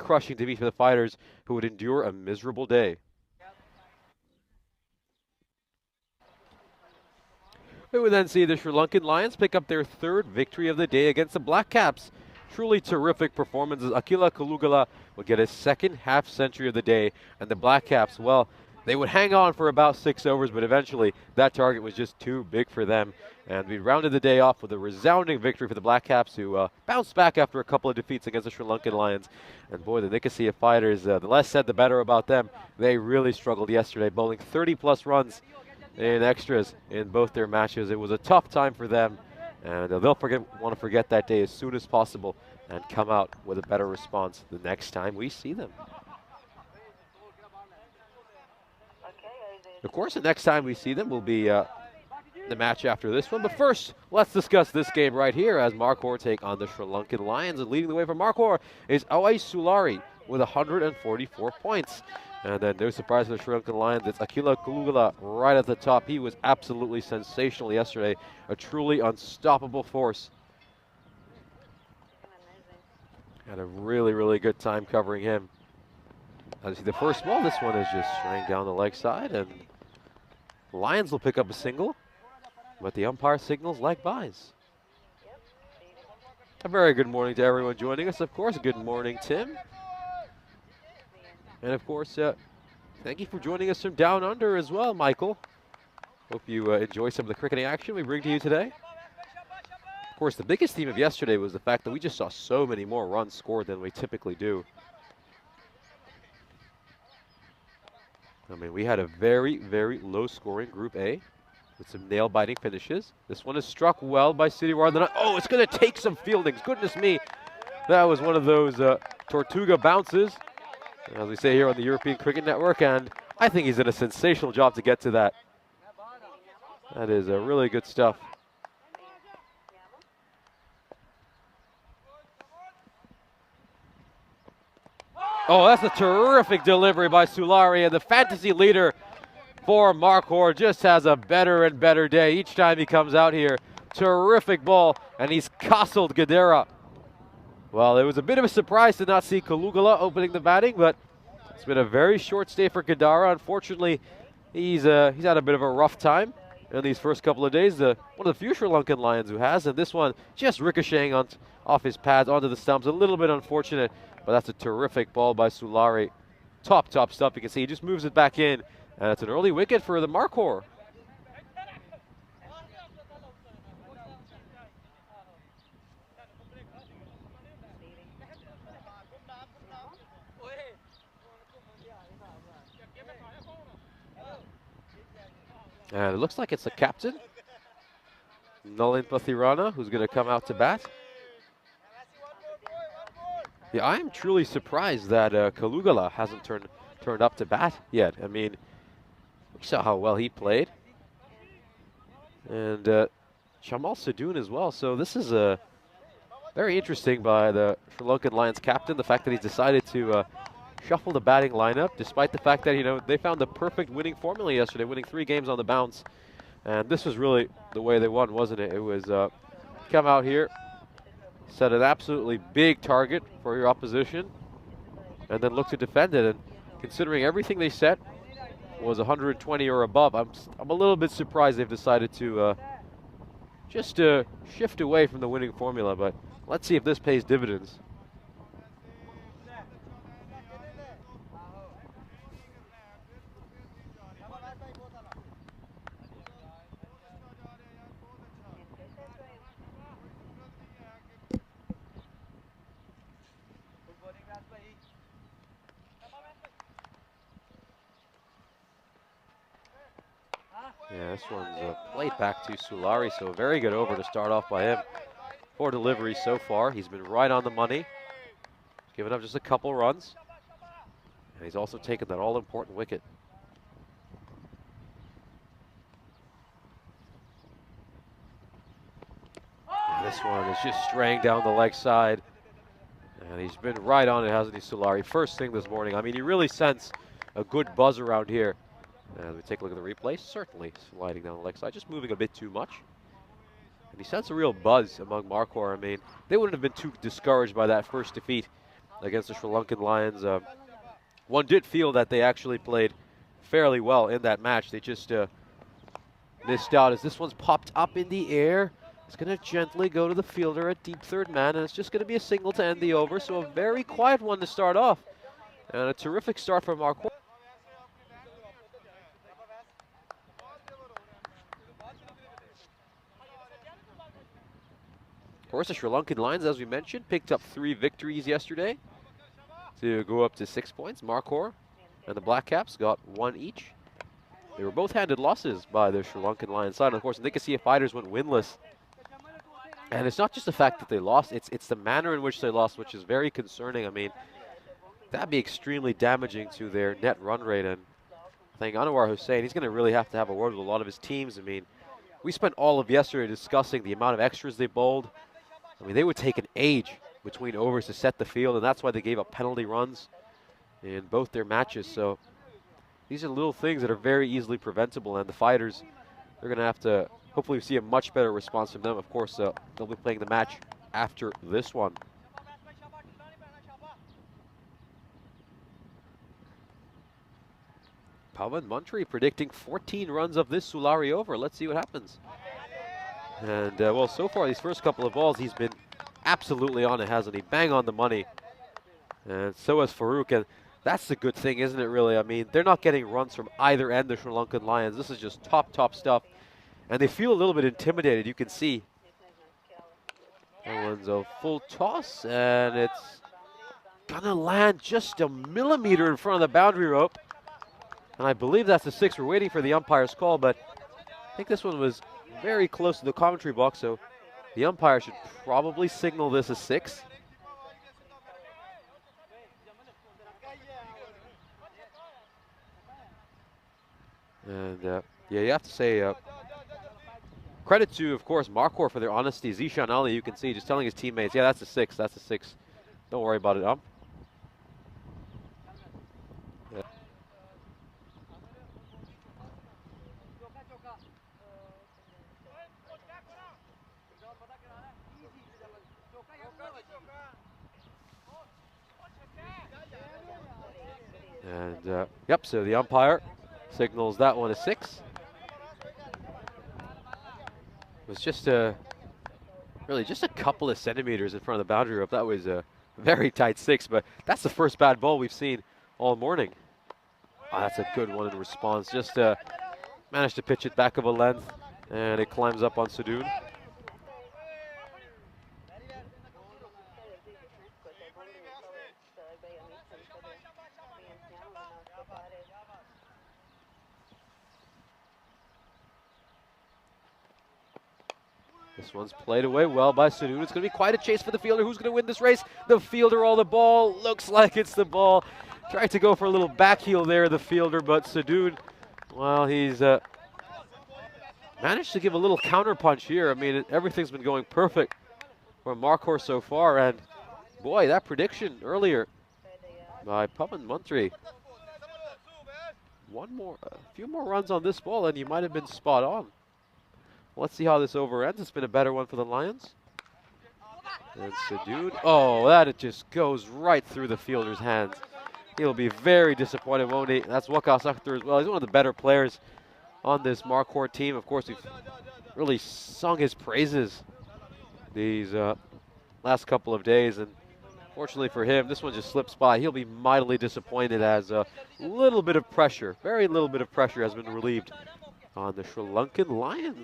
crushing defeat for the fighters, who would endure a miserable day. We would then see the Sri Lankan Lions pick up their third victory of the day against the Black Caps. Truly terrific performances. Akila Kalugala would get his second half century of the day, and the Black Caps, well, they would hang on for about 6 overs, but eventually that target was just too big for them. And we rounded the day off with a resounding victory for the Black Caps, who bounced back after a couple of defeats against the Sri Lankan Lions. And boy, the Nicosia fighters, the less said the better about them. They really struggled yesterday, bowling 30-plus runs in extras in both their matches. It was a tough time for them, and they'll want to forget that day as soon as possible and come out with a better response the next time we see them. Of course, the next time we see them will be the match after this one. But first, let's discuss this game right here as Markhor take on the Sri Lankan Lions. And leading the way for Markhor is Awais Sulahri with 144 points. And then no surprise for the Sri Lankan Lions, it's Akila Kalugala right at the top. He was absolutely sensational yesterday, a truly unstoppable force. Had a really, really good time covering him. As you see the first ball, this one is just straying down the leg side, and Lions will pick up a single, but the umpire signals leg byes. A very good morning to everyone joining us. Of course, good morning, Tim. And of course, thank you for joining us from down under as well, Michael. Hope you enjoy some of the cricketing action we bring to you today. Of course, the biggest theme of yesterday was the fact that we just saw so many more runs scored than we typically do. I mean, we had a very, very low-scoring Group A with some nail-biting finishes. This one is struck well by Siddhiwardana. Oh, it's going to take some fieldings. Goodness me. That was one of those Tortuga bounces, as we say here on the European Cricket Network, and I think he's done a sensational job to get to that. That is really good stuff. Oh, that's a terrific delivery by Sulahri, and the fantasy leader for Markhor just has a better and better day each time he comes out here. Terrific ball, and he's castled Gadera. Well, it was a bit of a surprise to not see Kalugala opening the batting, but it's been a very short stay for Gadara. Unfortunately, he's had a bit of a rough time in these first couple of days. One of the few Sri Lankan Lions who has, and this one just ricocheting off his pads onto the stumps. A little bit unfortunate, but that's a terrific ball by Sulahri. Top stuff. You can see he just moves it back in, and it's an early wicket for the Markhor. And it looks like it's the captain, Nalin Pathirana, who's going to come out to bat. Yeah, I am truly surprised that Kalugala hasn't turned up to bat yet. I mean, we saw how well he played. And Shamal Sadoon as well. So this is very interesting by the Sri Lankan Lions captain, the fact that he's decided to shuffle the batting lineup, despite the fact that, you know, they found the perfect winning formula yesterday, winning 3 games on the bounce. And this was really the way they won, wasn't it? It was come out here, set an absolutely big target for your opposition, and then look to defend it. And considering everything they set was 120 or above, I'm a little bit surprised they've decided to just shift away from the winning formula. But let's see if this pays dividends. Yeah, this one's played back to Sulahri, so a very good over to start off by him. 4 deliveries so far. He's been right on the money. Given up just a couple runs. And he's also taken that all-important wicket. And this one is just straying down the leg side. And he's been right on it, hasn't he, Sulahri? First thing this morning. I mean, you really sense a good buzz around here. As we take a look at the replay, certainly sliding down the leg side, just moving a bit too much. And he sensed a real buzz among Markhor. I mean, they wouldn't have been too discouraged by that first defeat against the Sri Lankan Lions. One did feel that they actually played fairly well in that match. They just missed out as this one's popped up in the air. It's going to gently go to the fielder at deep third man, and it's just going to be a single to end the over. So a very quiet one to start off, and a terrific start from our court. Of course, the Sri Lankan Lions, as we mentioned, picked up 3 victories yesterday to go up to 6 points. Markhor and the Black Caps got 1 each. They were both handed losses by the Sri Lankan Lions side. And of course, the Nicosia Fighters went winless. And it's not just the fact that they lost, it's the manner in which they lost, which is very concerning. I mean, that'd be extremely damaging to their net run rate. And I think Anwar Hussain, he's going to really have to have a word with a lot of his teams. I mean, we spent all of yesterday discussing the amount of extras they bowled. I mean, they would take an age between overs to set the field, and that's why they gave up penalty runs in both their matches. So these are little things that are very easily preventable, and the Fighters, they're going to have to hopefully see a much better response from them. Of course, they'll be playing the match after this one. Pawan Mantri predicting 14 runs of this Sulahri over. Let's see what happens. And, well, so far, these first couple of balls, he's been absolutely on it, hasn't he? Bang on the money. And so has Farooq. And that's the good thing, isn't it, really? I mean, they're not getting runs from either end, the Sri Lankan Lions. This is just top stuff. And they feel a little bit intimidated, you can see. That one's a full toss, and it's gonna land just a millimeter in front of the boundary rope. And I believe that's a 6. We're waiting for the umpire's call, but I think this one was very close to the commentary box, so the umpire should probably signal this a 6. And yeah, you have to say credit to, of course, Markhor for their honesty. Zishan Ali, you can see, just telling his teammates, yeah, that's a 6, that's a 6. Don't worry about it, ump. Yeah. And yep, so the umpire signals that one a 6. It was just really just a couple of centimeters in front of the boundary rope. That was a very tight 6, but that's the first bad ball we've seen all morning. Oh, that's a good one in response. Just managed to pitch it back of a length, and it climbs up on Sadoun. This one's played away well by Sadoun. It's going to be quite a chase for the fielder. Who's going to win this race? The fielder or the ball? Looks like it's the ball. Tried to go for a little back heel there, the fielder, but Sadoun, well, he's managed to give a little counter punch here. I mean, everything's been going perfect for Markhor so far, and boy, that prediction earlier by Pawan Mantri. A few more runs on this ball, and you might have been spot on. Let's see how this over ends. It's been a better one for the Lions. And Sadoun, oh, that it just goes right through the fielder's hands. He'll be very disappointed, won't he? That's Awais Sulahri as well. He's one of the better players on this Markhor team. Of course, we've really sung his praises these last couple of days. And fortunately for him, this one just slips by. He'll be mightily disappointed as a little bit of pressure, very little bit of pressure has been relieved on the Sri Lankan Lions.